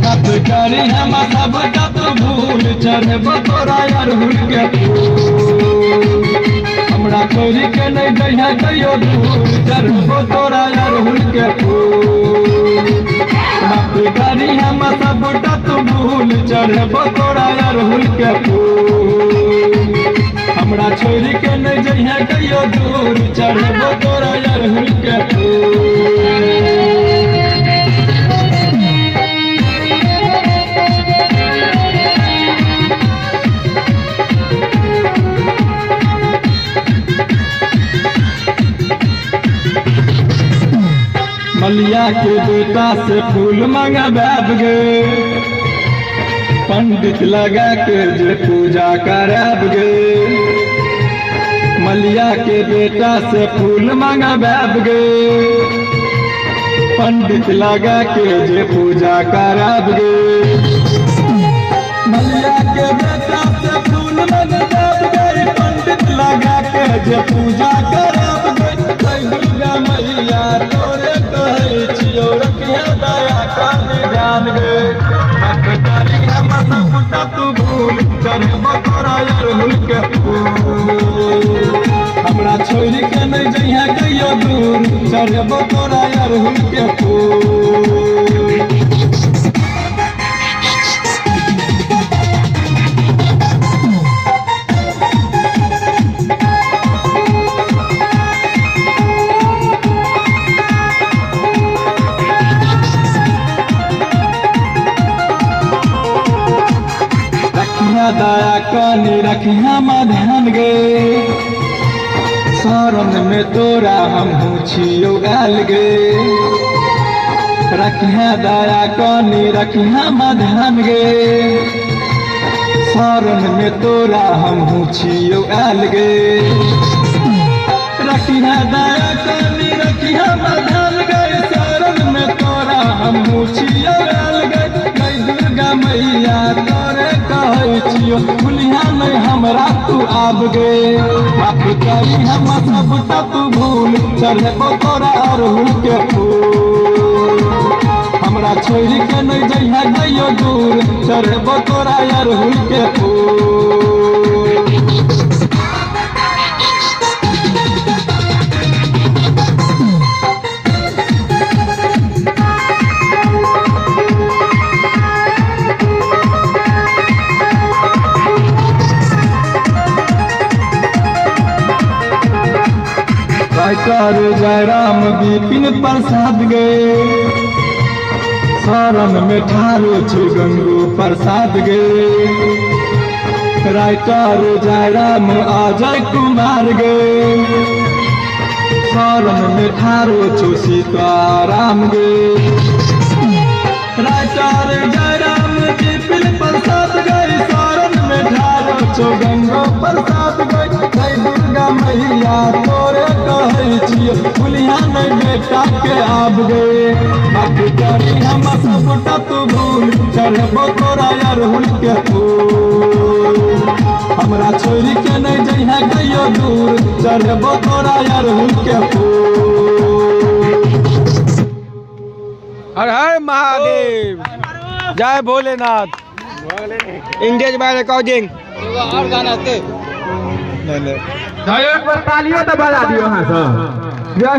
बात करी हम सब तब भूल चढ़ब तोरा अरहुल के फूल हमरा छोड़ी के नहीं दैहा कहियो दूर चढ़ब तोरा अरहुल के फूल बात करी हम सब तब भूल चढ़ब तोरा अरहुल के फूल हमरा छोड़ी के नहीं दैहा कहियो दूर चढ़ब तोरा अरहुल के फूल। मलिया के बेटा से फूल मंगवाब गे पंडित लगा के जे पूजा कराब गे मलिया के बेटा से फूल मंगवाब गे पंडित लगा के जे पूजा कराब गे मलिया के बेटा से फूल मंगवाब गे पंडित लगा के जे पूजा कराब गे दुर्गा मैया तोरे छियो रखिया दया कर जान गे बात करी हम सब तू भूल चढ़ब तोरा अरहुल के फूल हमरा छोड़ी के नहीं जइहा कहियो दूर चढ़ब तोरा अरहुल के फूल। दया कनी रखिया ध्यान गे शरण में तोरा हम छियो गाल गे रखिया दया कनी रखिया ध्यान गे शरण में तोरा हम छियो गाल गे रखिया दया कनी रखिया ध्यान गे शरण में तोरा हम छियो गाल गे दुर्गा मैया तोरे छियो भूलिया नहीं हमरा तू आब गे बात करी हम सब तू भूल चढ़ब तोरा अरहुल के फूल हमरा छोड़ी के नहीं जइहा कहियो दूर चढ़ब तोरा अरहुल के फूल। कर जयराम विपिन प्रसाद गे शरण में ठारो छी गंगू प्रसाद गे राइटर जयराम अजय कुमार गे शरण में ठारो छो सीताराम गे राइटर जयराम विपिन प्रसाद गे शरण में ठारो छो गंगू प्रसाद गे दुर्गा मैया तोरे छियो भूलिया नहीं बेटा के आब गे बात करी हम सब तू भूल चढ़ब तोरा अरहुल के फूल हमरा छोड़ी के नहीं जइहा कहियो दूर चढ़ब तोरा अरहुल के फूल। हर हर महादेव जय भोलेनाथ इंग्लिश बाय रिकॉर्डिंग और गाना एक बार तालियों तो बजा दियो हाँ सर।